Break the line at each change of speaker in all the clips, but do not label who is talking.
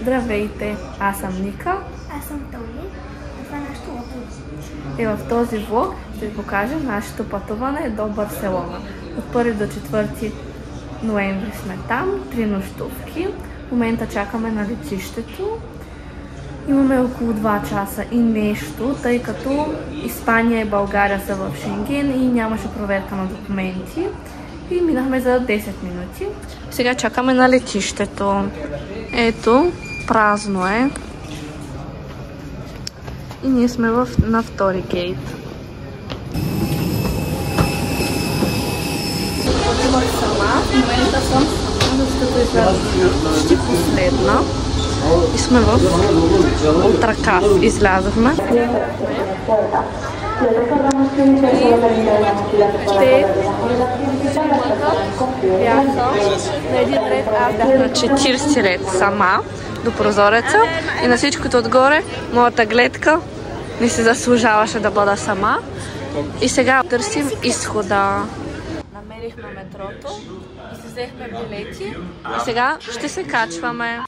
Здравейте, аз съм Ника.
Аз съм Тони. Това е нашето лото.
И в този влог ще ви покажа нашето пътуване до Барселона. От 1 до 4 ноември сме там, 3 нощувки. В момента чакаме на летището. Имаме около 2 часа и нещо, тъй като Испания и България са в Шенген и нямаше проверка на документи. И минахме за 10 минути. Сега чакаме на летището. Ето, празно е. И ние сме на втори гейт. Отивах сама. В момента съм, защото излязох почти последна. И сме в Ултракар. Излязохме. Те бяха на един ред, аз бях на 40 ред сама до прозореца и на всичкото отгоре моята гледка не се заслужаваше да бъда сама. И сега търсим изхода. Намерихме метрото и си взехме билети и сега ще се качваме.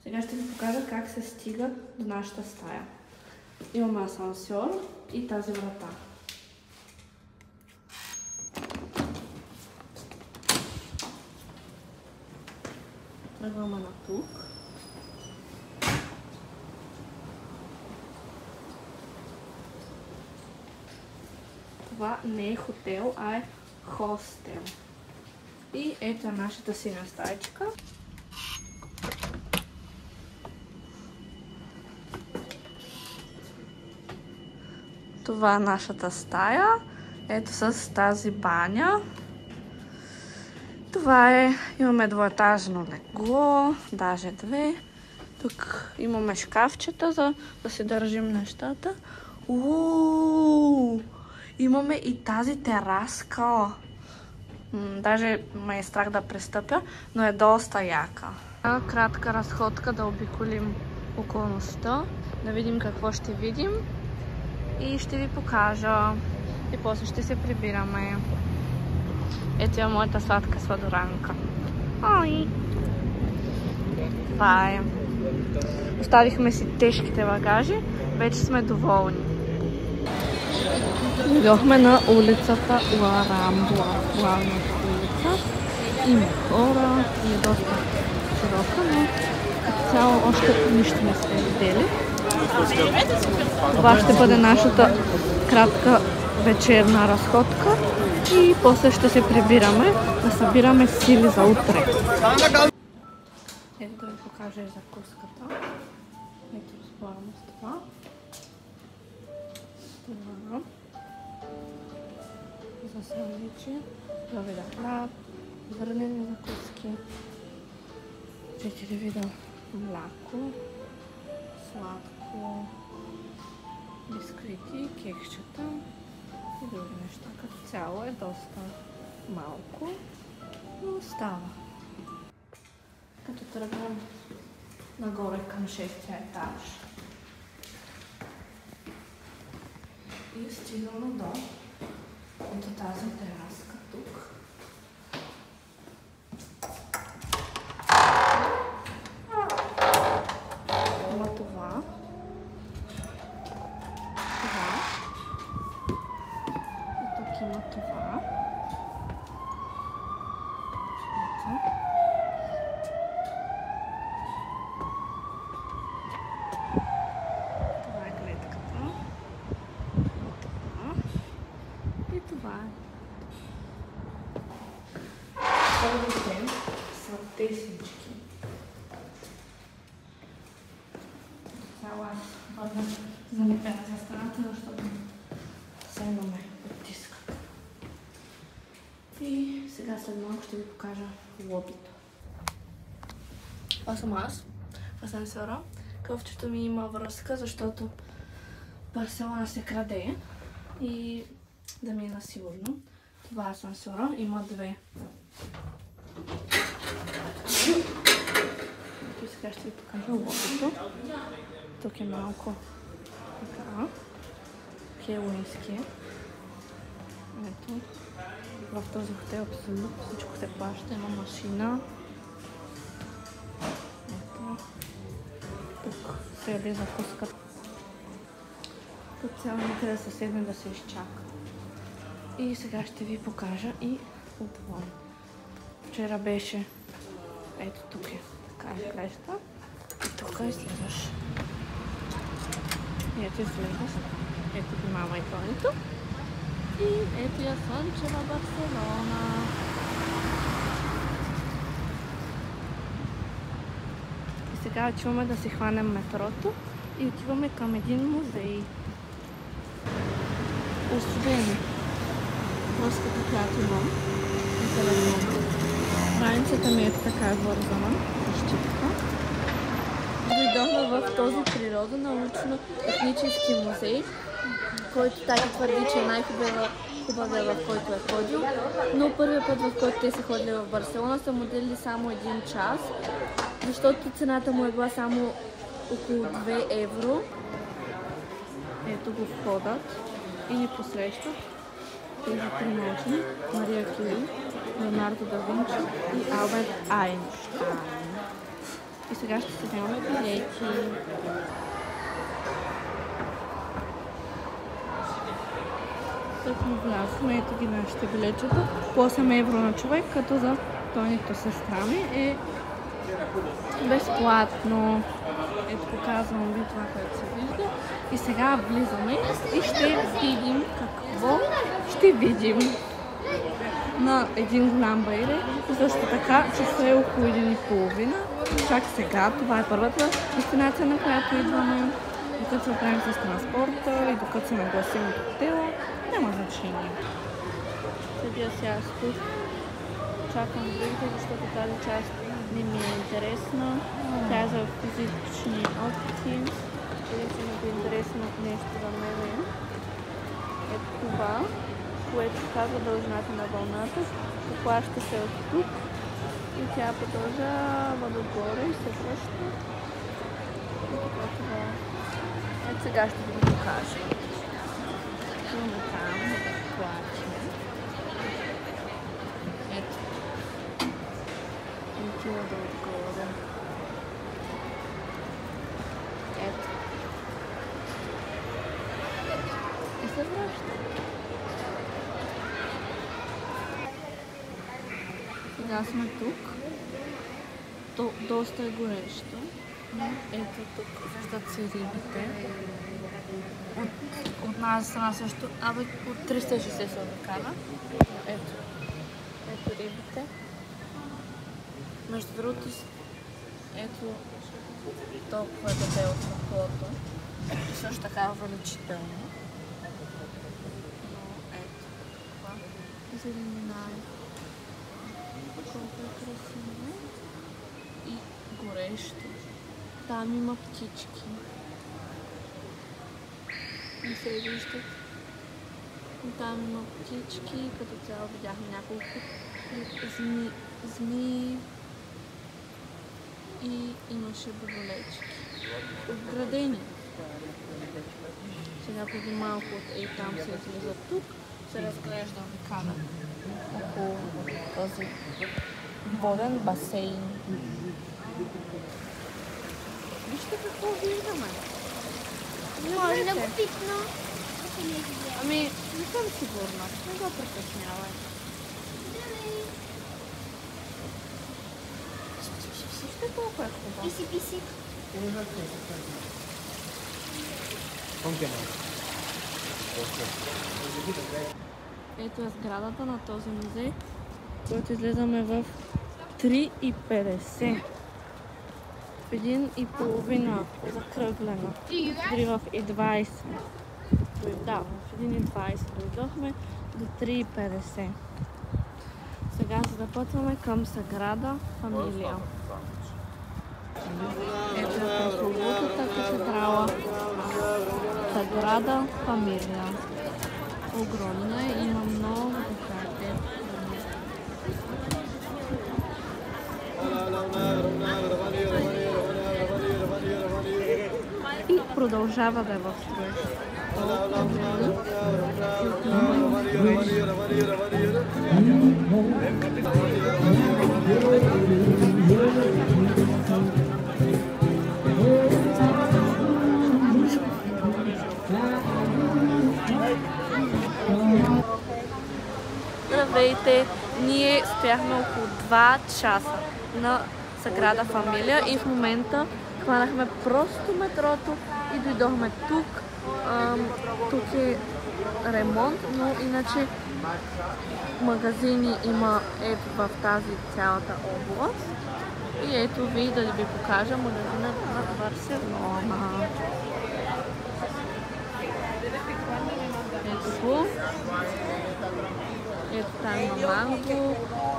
Сега ще ви покажа как се стига до нашата стая. Имаме асансьор и тази врата. Тръгваме на тук. Това не е хотел, а е хостел. И ето е нашата синя стайчка. Това е нашата стая. Ето с тази баня. Това е, имаме двоетажно легло, даже две. Тук имаме шкафчета, за да си държим нещата. Имаме и тази тераска. Даже ме е страх да пристъпя, но е доста яка. Кратка разходка да обиколим околността, да видим какво ще видим. И ще ви покажа. И после ще се прибираме. Ето е моята сладка сладоранка. Ой! Това е. Оставихме си тежките багажи. Вече сме доволни. Дойдохме на улицата Ла Рамбла, главната улица. Има хора и е доста широка, но като цяло още нищо не сме видели. Това ще бъде нашата кратка вечерна разходка и после ще се прибираме да събираме сили за утре. Ето да ви покажа и закуската. Ето разполагаме с това. Това. За сандвичи, два вида хляб, зърнени закуски, 4 вида мляко, сладко, бисквити, кекчета и други неща. Като цяло е доста малко, но става. Като тръгвам нагоре към 6-тия етаж и стигаме до тази тераска тук. Има това. И тук има това. Ето. Това е гледката. Това. И това е. Първите са теснички. Цяло аз бъдна залепена за страната, защото се имаме оттискат. И сега след малко ще ви покажа лобито. Това съм аз в асансьора. Къвчето ми има връзка, защото Барселона се краде и да ми е насигурно. Това е асансьора, има две. И сега ще ви покажа лобито. Тук е малко така. Хелуински. Ето. В този хотел абсолютно всичко се плаща. Има машина. Ето. трябва да я запускат. Като цяло нека да се седне да се изчака. И сега ще ви покажа и отвън. Вчера беше... Ето тук е. Така изглежда. И тук излизаш. Ето излизаш. Ето ги мама и Тонито. И ето я слънчева Барселона. И сега отиваме да си хванем метрото и отиваме към един музей. Освен връзката, която имам на телефона. Границата ми е така вързана, защитка. Дойдохме в този природно-научно-технически музей, който Таки твърди, че е най-хубавия, в който е ходил. Но първият път, в който те са ходили в Барселона, са му делили само 1 час, защото цената му е била само около 2 евро. Ето го входът и ни посрещат тези 3 научни: Мария Кюри, Леонардо да Винчи и Алберт Айнщайн. И сега ще се вземаме билети. Тук му влязохме, ето ги нашите билетчета. По 8 евро на човек, като за Тонито сестра ми е безплатно. Ето показвам ви това, което се вижда. И сега влизаме и ще видим какво ще видим. На един голям байре. И също така часа е около 1:30. Чак сега, това е първата дестинация, на която идваме. Докато се оправим с транспорта и докато се нагласим от хотела, няма значение. Седя сега тук. Чакам другите, защото тази част не ми е интересна. Тя е за физични опити. Единственото интересно нещо за мен е това, което казва дължината на вълната. Поплаща се от тук и тя продължава догоре и се връща. Ето сега ще ви го покажа. Идваме там, да плачем. Ето. И отива да отгоре. Ето. И се връща. Сега сме тук. Доста е горещо. Ето тук виждат се рибите. От нас страна също. От 360 се обикаля. Ето. Ето рибите. Между другото, ето толкова е дебело стъклото. И също така увеличително. Но ето това. Зеленина е. Колко е красиво и горещо. Там има птички. Не се виждат. Там има птички, като цяло видяхме няколко змии и имаше боболечки. Отградени. Сега преди малко от там се излиза тук, се разглежда обикаля около този воден басейн. Вижте какво виждаме.
Може да го пипна.
Ами, не съм сигурна. Не го притеснявай. Вижте колко е хубаво.
Писи.
Ето е сградата на този музей, който излизаме в 3,50. В 1,5 закръглена. Дори в 1,20. Да, в 1,20 дойдохме до 3,50. Сега се запътваме към Саграда Фамилия. Ето е прословутата катедрала Саграда Фамилия. Огромна е, има много декаде. И продължава да е в строеж. стояхме около 2 часа на Саграда Фамилия и в момента хванахме просто метрото и дойдохме тук. Тук е ремонт, но иначе магазини има в тази цялата област. И ето ви, да ви покажа магазинът на Барселона. Ето го. Ето там има манго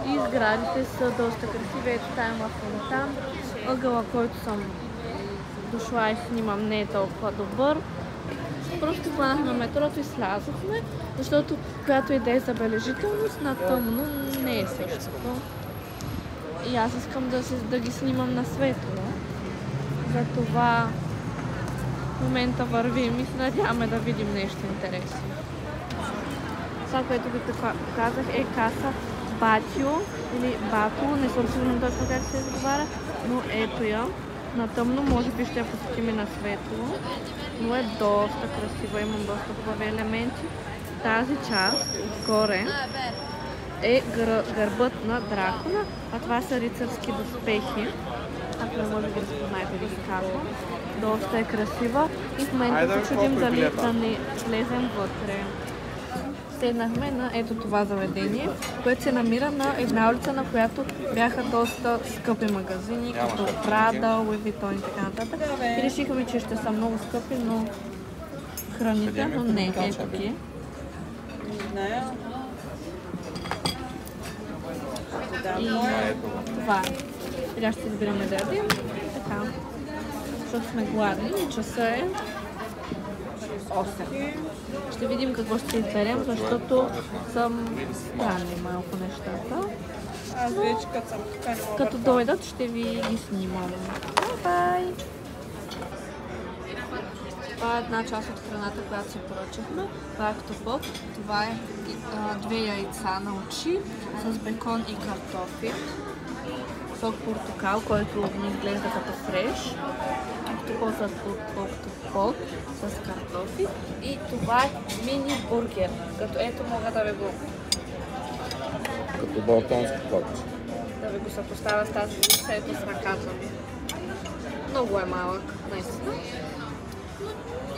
и сградите са доста красиви. Ето там има фонтан. Ъгъла, който съм дошла и снимам, не е толкова добър. Просто хванахме метрото и слязохме, защото която идея забележителност на тъмно не е същото. И аз искам да ги снимам на светло. Затова в момента вървим и се надяваме да видим нещо интересно. Това, което ви показах, е каса Батио или Бато, не съм сигурна точно как се изговаря, но ето я. На тъмно може би ще я посетим и на светло, но е доста красиво, имам доста хубави елементи. Тази част отгоре е гърбът на дракона, а това са рицарски доспехи. Ако не може да ги разпознаете, ви казвам. Доста е красива и в момента се чудим дали да не влезем вътре. Седнахме на ето това заведение, което се намира на една улица, на която бяха доста скъпи магазини, като Прада, Луи Витон и така нататък. И решихме, че ще са много скъпи, но храните, но не, ето ги. И това е. Сега ще избираме да ядем. Така. Защото сме гладни и часа е 8. Ще видим какво ще изберем, защото съм странни малко нещата.
Аз вече като съм тук не мога.
Като дойдат ще ви ги снимам. Бай! Това е една част от храната, която си поръчахме. Това е ктопок. Това е 2 яйца на очи с бекон и картофи. Сок портокал, който ни изглежда като фреш. Октопок с картофи. И това е мини бургер. Като ето мога да ви го...
Като балтонски копче.
Да ви го съпоставя с тази листа, ето с ръката ми. Много е малък, наистина. Но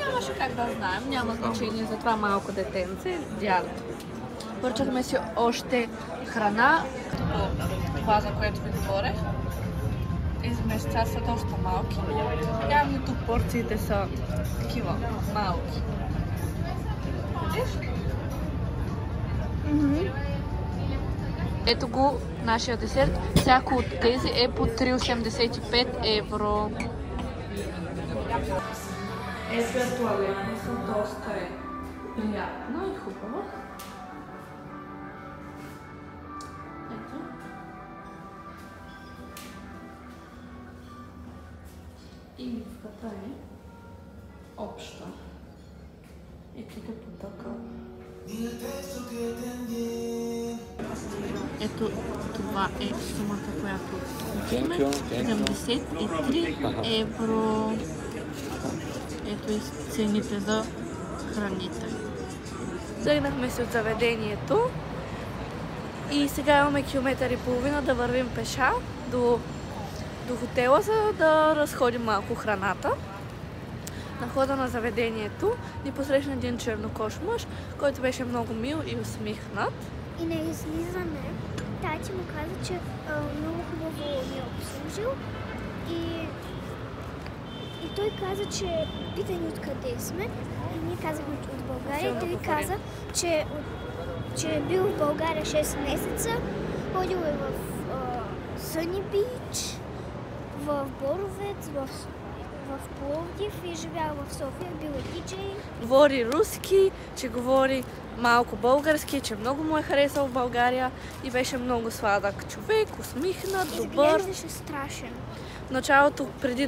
нямаше как да знаем, няма значение за това малко детенце, дядото. Поръчахме си още храна, като това, за което ви говорех. Изместа са доста малки. Явно тук порциите са такива малки. Видиш? Ето го нашия десерт. Всяко от тези е по 3,85 евро. Ето е туалетница, доста е приятна и хубава. Ето. И мивката е обща. Ето да потъка. Ето това е сумата, която купихме. 73 евро. Ето и цените за храните. Тръгнахме се от заведението и сега имаме километър и половина да вървим пеша до хотела, за да разходим малко храната. На хода на заведението ни посрещна един чернокош мъж, който беше много мил и усмихнат.
И на излизане тати му каза, че много хубаво ни е обслужил и той каза, че пита ни откъде сме и ние казахме от България и той каза, че е бил в България 6 месеца, ходил е в Съни Бич, в Боровец, в Пловдив и живял в София, бил е диджей.
Говори руски, че говори малко български, че много му е харесал в България и беше много сладък човек, усмихнат, добър.
Изглеждаше страшен.
В началото, преди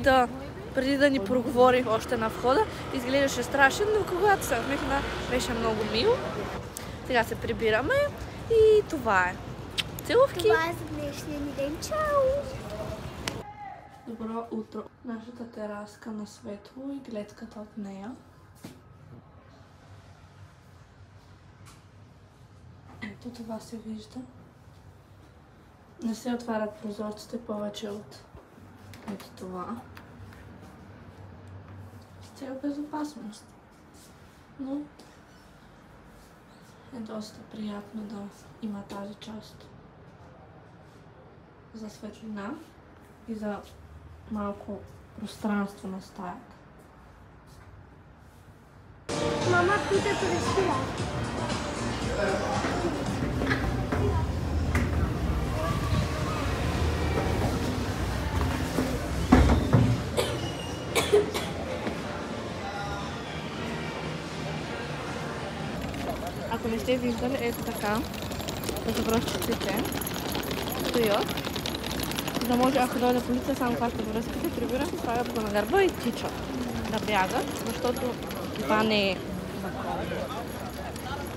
да ни проговори още на входа, изглеждаше страшен, но когато се усмихна, беше много мил. Сега се прибираме и това е. Целувки!
Това е за днешния ни ден. Чао!
Добро утро! Нашата тераска на светло и гледката от нея. Ето това се вижда. Не се отварят прозорците повече от ето това. С цел безопасност. Но е доста приятно да има тази част за светлина и за малко пространство на стаята.
Мама пита престила.
Ако не сте виждали, ето така, безобразчиците стоят, за да може, ако дойде полиция, само когато връзките прибират, слагат го на гърба и тичат да бягат, защото това не е закон.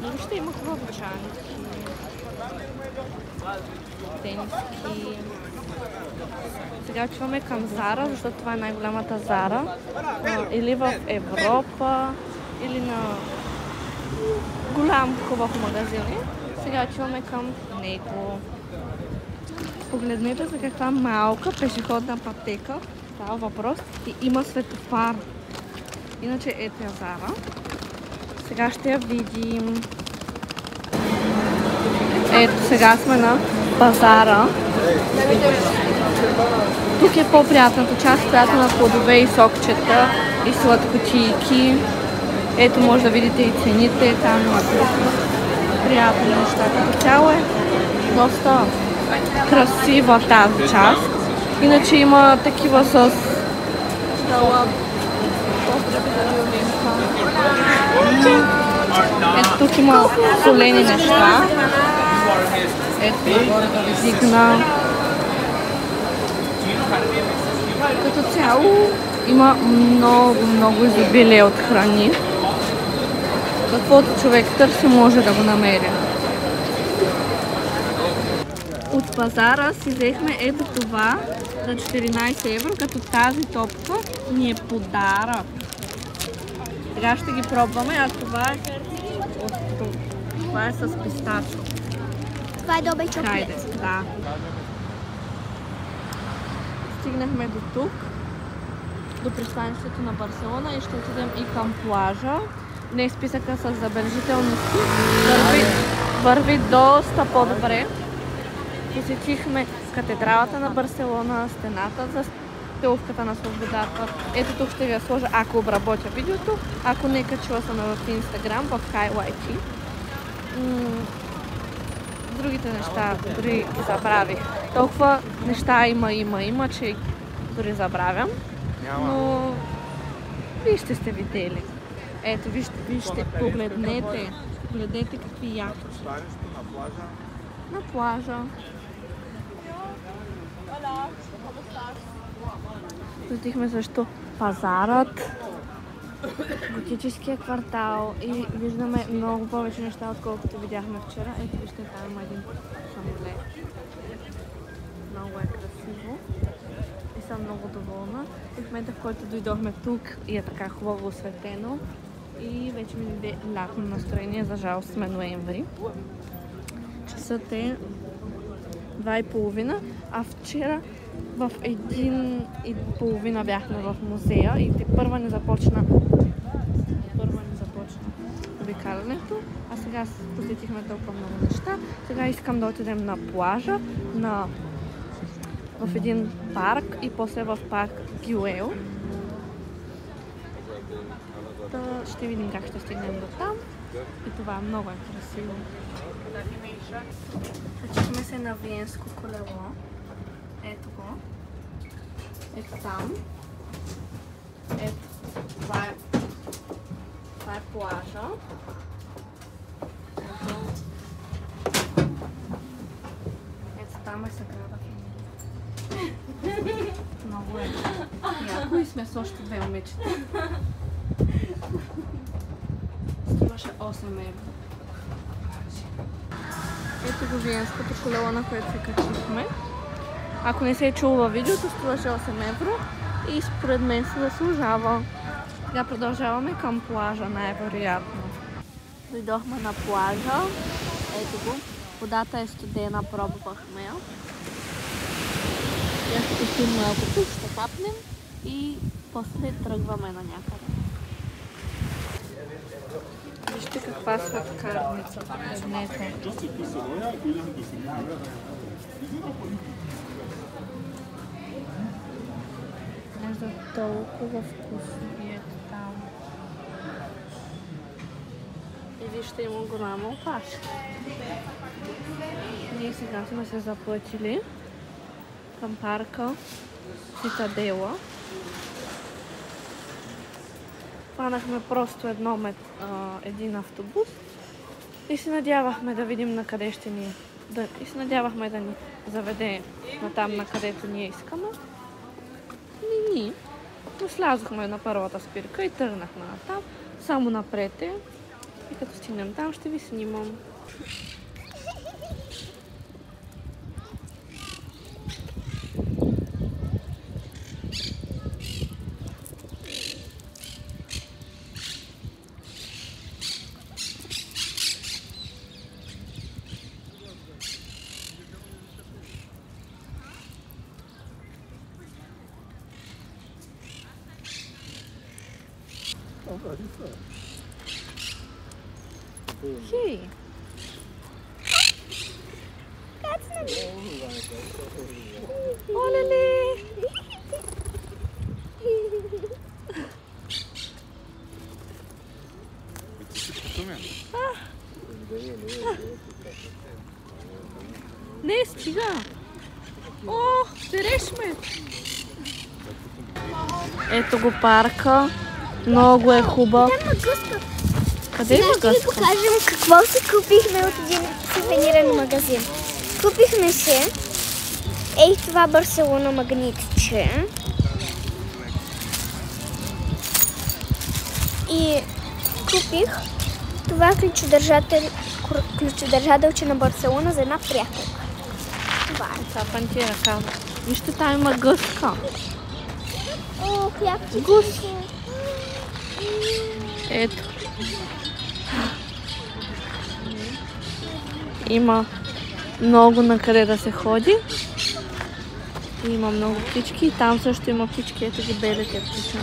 Но вижте, има хубави чанки, тениски. Сега отиваме към Зара, защото това е най-голямата Зара. Или в Европа, или на голям хубав магазин. Сега отиваме към него. Погледнете за каква малка пешеходна пътека става въпрос и има светофар. Иначе ето я Зара. Сега ще я видим. Ето, сега сме на пазара. Тук е по-приятната част, която на плодове и сокчета и сладкотийки. Ето може да видите и цените, там има приятни неща. Като цяло е доста красива тази част. Иначе има такива с ето тук има солени неща. Ето нагоре да ви дигна. Като цяло има много изобилие от храни. Каквото човек търси, може да го намери. От пазара си взехме ето това за 14 евро, като тази топка ни е подарък. Сега ще ги пробваме, а това е от тук. Това е с пистачо.
Това е добър чоколад.
Хайде, да. Стигнахме до тук, до пристанището на Барселона и ще отидем и към плажа. Днес списъка с забележителности върви доста по-добре. Посетихме катедралата на Барселона, стената за стълбката на свободата. Ето тук ще ви я сложа, ако обработя видеото. Ако не, качила съм в Instagram, в Highlight. Другите неща дори ги забравих. Толкова неща има, че дори забравям. Но вижте сте видели. Ето, вижте, погледнете какви яхти. На плажа. Посетихме също пазарът, готическия квартал и виждаме много повече неща, отколкото видяхме вчера. Ето вижте, там има един самолет. Много е красиво и съм много доволна. И в момента, в който дойдохме тук и е така хубаво осветено и вече ми даде лятно настроение, за жалост сме ноември. Часът е 2:30, а вчера в 1:30 бяхме в музея и тепърва не започна обикалянето, а сега посетихме толкова много неща. Сега искам да отидем на плажа, в един парк и после в парк Гюел. Ще видим как ще стигнем до там и това много е красиво. Качихме се на Виенско колело. Ето го. Ето там. Ето. Това е плажа. Ето там е Саграда Фамилия. Много е яко и сме с още две момичета. Струваше 8 евро. Ето го Виенското колело, на което се качихме. Ако не се е чуло във видеото, струваше 8 евро и според мен се заслужава. Сега продължаваме към плажа, най-вероятно. Дойдохме на плажа. Ето го. Водата е студена, пробвахме я. Я ще пустим малко тук, ще капнем и после тръгваме на някъде. Вижте каква сладкарница. Погледнете. Изглежда толкова вкусно и ето там. И вижте, има голяма опашка. Ние сега сме се заплатили към парка Цитадела. Хванахме просто един автобус и се надявахме да видим на къде ще ни и се надявахме да ни заведе на там, на където ние искаме. И ние слязохме на първата спирка и тръгнахме на там. Само напред е. И като стигнем там, ще ви снимам. Hej! Olele! Не, стига! О, срещме! Ето го парка. Много е хубав. Къде има гъска?
Ще ви покажем какво си купихме от един сувенирен магазин. Купихме се това Барселона магнитче. И купих това ключодържателче на Барселона за една приятелка. Това е.
Цапан ти ръка. Вижте, там има гъска.
О, хлябче.
Гус. Ето. Има много на къде да се ходи. Има много птички и там също има птички. Ето ги белите птички.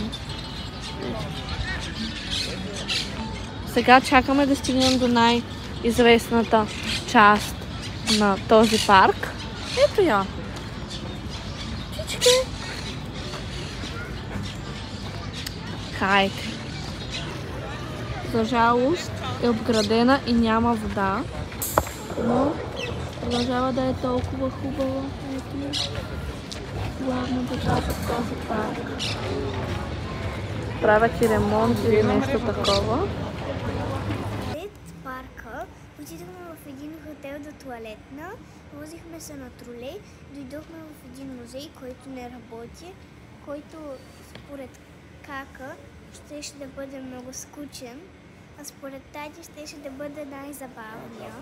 Сега чакаме да стигнем до най-известната част на този парк. Ето я. Птички. Хайде. За жалост е обградена и няма вода, но продължава да е толкова хубава. Главната част от този парк. Правят и ремонт или нещо такова.
След парка отидохме в един хотел до туалетна, возихме се на тролей, дойдохме в един музей, който не работи, който според Кака щеше да бъде много скучен, а според Тади щеше да бъде най-забавния.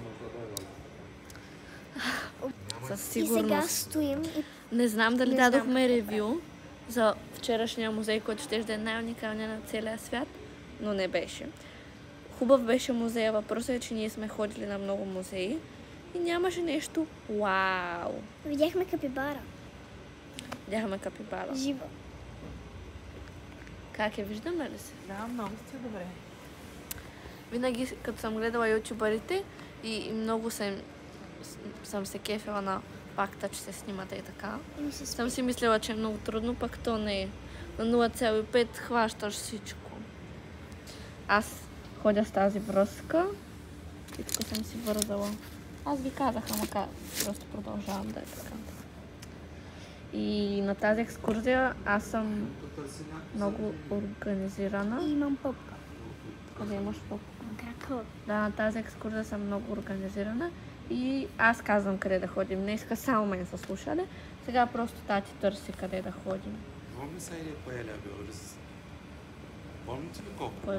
Със
И
сигурност.
сега стоим и
Не знам дали
Не
дадохме ревю за вчерашния музей, който ще да е най-уникалният на целия свят, но не беше. Хубав беше музея. Въпросът е, че ние сме ходили на много музеи и нямаше нещо вау.
видяхме капибара.
Видяхме капибара.
Жива.
Как я виждаме ли се?
Да, много сте добре.
Винаги, като съм гледала ютубърите и много съм се кефила на факта, че се снимате и така. Съм си мислила, че е много трудно, пък то не е. На 0,5 хващаш всичко. Аз ходя с тази връзка и тук съм си вързала. Аз ви казах, ама просто продължавам да е така. И на тази екскурзия аз съм много организирана.
И имам пъпка.
Къде имаш пъпка?
Крака.
Да, на тази екскурзия съм много организирана и аз казвам къде да ходим. Днеска само мен са слушали, сега просто тати търси къде да ходим.
Vamos sair a paella agora. Помните ли колко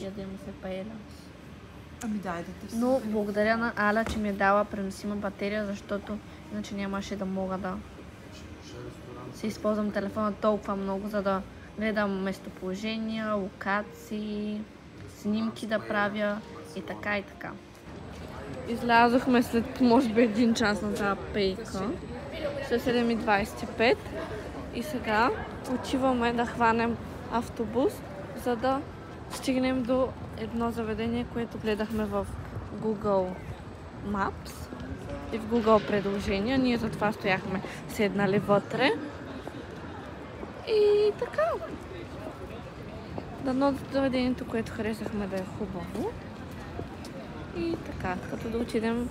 Ядем се паеля.
Ами дайте си.
Но благодаря на Аля, че ми е дала преносима батерия, защото иначе нямаше да мога да си използвам телефона толкова много, за да гледам местоположения, локации, снимки да правя и така и така. Излязохме след може би 1 час на тази пейка. След 7:25 и сега отиваме да хванем автобус, за да стигнем до едно заведение, което гледахме в Google Maps и в Google предложения. Ние затова стояхме седнали вътре. И така. Дано заведението, което харесахме да е хубаво. И така, като да отидем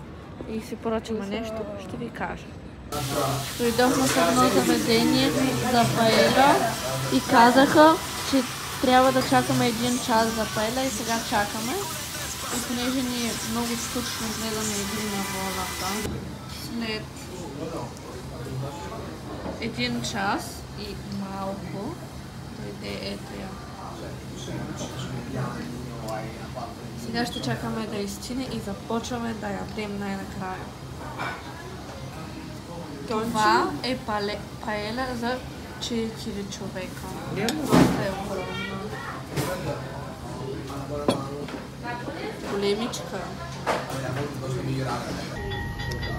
и си поръчаме нещо, ще ви кажа. Дойдохме в едно заведение за паела и казаха, че трябва да чакаме 1 час за паела и сега чакаме. И понеже ни е много скучно гледаме игри на волата, след 1 час и малко дойде ето я. Сега ще чакаме да изчине и започваме да ядем най-накрая. Това е паела за 4 човека. Просто е огромна. Големичка.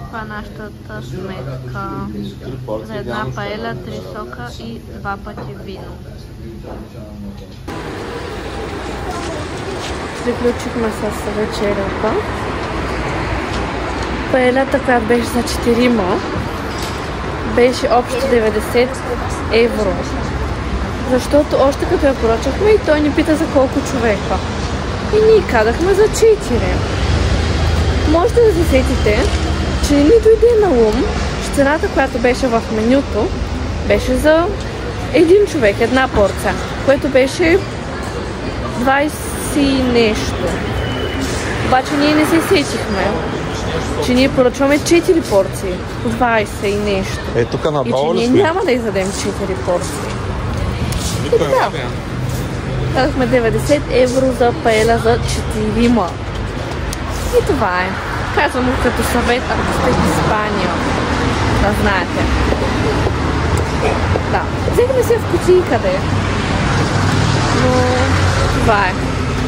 Това е нашата сметка. За една паела, 3 сока и 2 пъти вино. Приключихме с вечерята. Паелята, която беше за 4, беше общо 90 евро. Защото още като я поръчахме и той ни пита за колко човека. И ние казахме за 4. Можете да се сетите, че не ни дойде на ум, че цената, която беше в менюто, беше за 1 човек, 1 порция, което беше 20 и нещо. Обаче ние не се сетихме, че ние поръчваме 4 порции по 20 и нещо.
Тук на
и че ние няма да изядем 4 порции. И така. Казахме 90 евро за паела за 4. И това е. Казвам го като съвет, ако сте в Испания. Да знаете. Да. Взехме се в кутии къде. Но това е.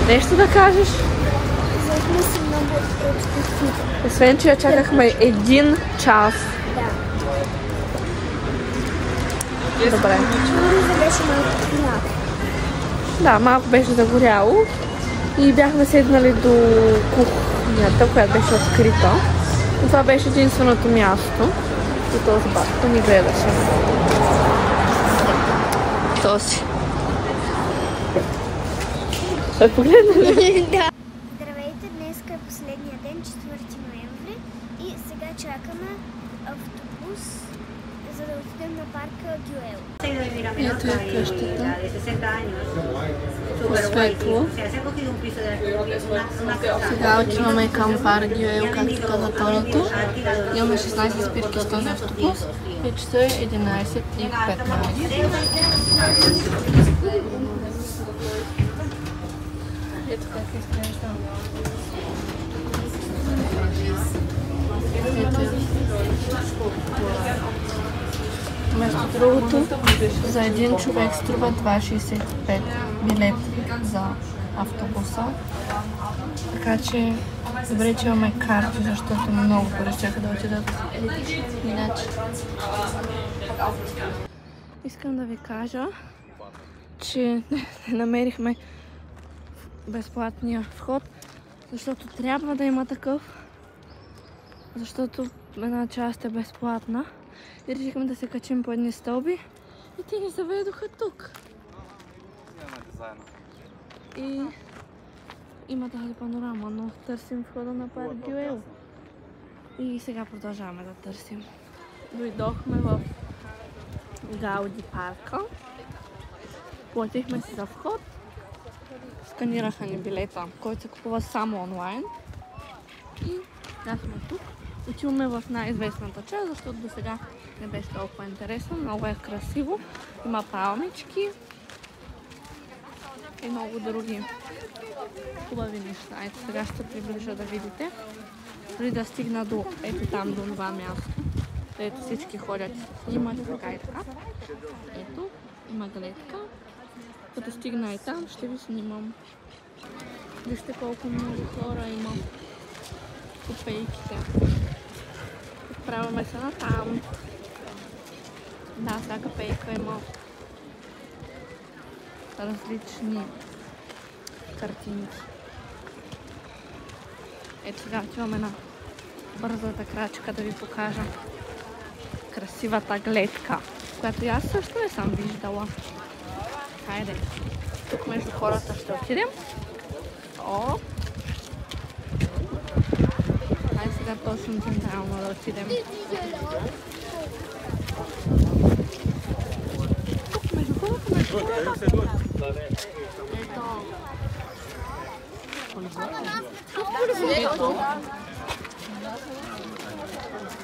Нещо да кажеш?
Взехме си много екскурсии.
Освен, че я чакахме 1 час.
Да.
Добре.
Туриза беше малко хляб.
Да, малко беше загоряло. И бяхме седнали до кухнята, която беше открита. И това беше единственото място. И този батко ни гледаше. Този. Той погледна ли?
Да. Здравейте, днес е последния ден, 4 ноември. И сега чакаме автобус, за да отидем на парка Дюел.
Ето е къщата. Светло. Сега отиваме към парк Дюел, както каза Тонито. Имаме 16 спирки с този автобус. Вече са 11:15. Ето как изглежда. Вместо другото, за 1 човек струва 2,65 билет за автобуса. Така че добре, че имаме карти, защото много хора чака да отидат иначе. Искам да ви кажа, че не намерихме безплатния вход, защото трябва да има такъв, защото една част е безплатна. И решихме да се качим по едни стълби и те ни заведоха тук. И има тази панорама, но търсим входа на парк Дюел. И сега продължаваме да търсим. Дойдохме в Гауди парка. Платихме си за вход. Сканираха ни билета, който се купува само онлайн. И сега сме тук. Отиваме в най-известната част, защото до сега не беше толкова интересно. Много е красиво. Има палмички и много други хубави неща. Ето сега ще приближа да видите. Преди да стигна до ето там, до това място, където всички ходят и снимат така и така. Ето, има гледка. Като стигна и там, ще ви снимам. Вижте колко много хора има. купейките. Отправяме се на там. Да, всяка пейка има различни картинки. Ето сега отиваме на бързата крачка да ви покажа красивата гледка, която аз също не съм виждала. Хайде, тук между хората ще отидем. О! Хайде сега точно централно да отидем. Тук между хората, между хората. Ето. Ето.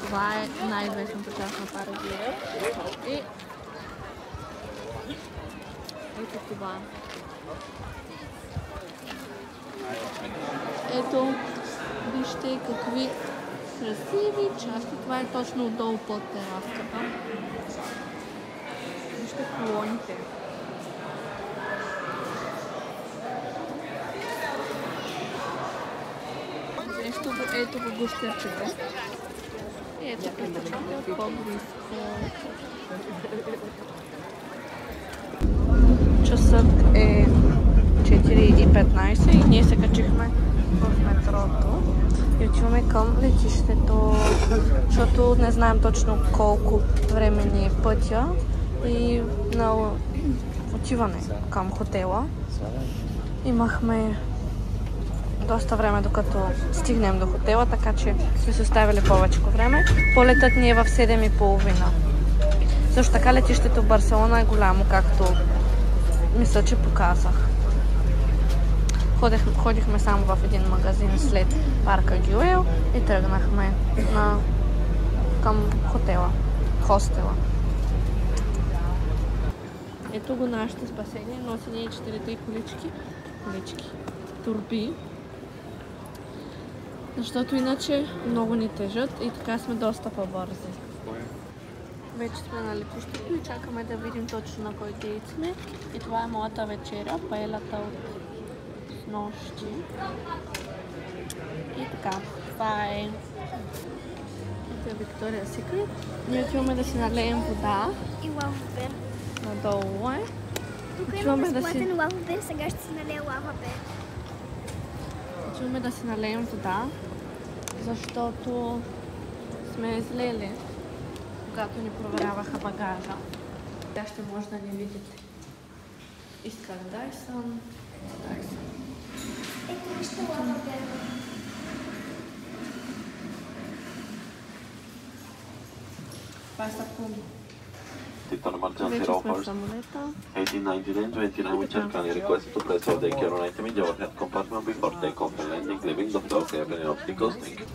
Това е най-известната част на Парагвея. И ето това. Ето, вижте какви красиви части. Това е точно отдолу под тераската. Вижте колоните. Ето го гущерчето. Ето петъчките от по-близко. Часът е 4:15 и ние се качихме в метрото и отиваме към летището, защото не знаем точно колко време ни е пътя и на отиване към хотела имахме доста време докато стигнем до хотела, така че сме се оставили повече време. Полетът ни е в 7:30. Също така летището в Барселона е голямо, както мисля, че показах. Ходихме само в един магазин след парка Гюел и тръгнахме към хостела. Ето го нашите спасения, носи ни 4 колички, турби. Защото иначе много ни тежат и така сме доста по-бързи. Вече сме на летището и чакаме да видим точно на кой дейт сме. И това е моята вечеря, паелята от снощи. И така, това е Виктория Секрет. Ние отиваме да си налеем вода.
И лавабер.
Надолу е.
Тук има безплатен лавабер, сега ще си налея лавабер.
Отиваме да си налеем вода, защото сме излели, когато ни проверяваха багажа. Тя ще може да ни видите. Исках Дайсън.
Ето вижте лавабер.
Това е сапун.
Tittar emergency offers. 1899 to 89 which are kindly requested to press all the care on item in your head compartment before takeoff and landing, leaving the floor clear any obstacles. Thank you.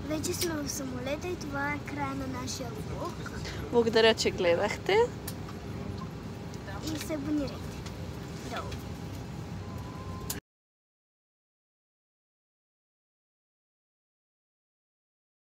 Вече сме в самолета и това е края на нашия влог.
Благодаря, че гледахте.
И се абонирайте. Долу.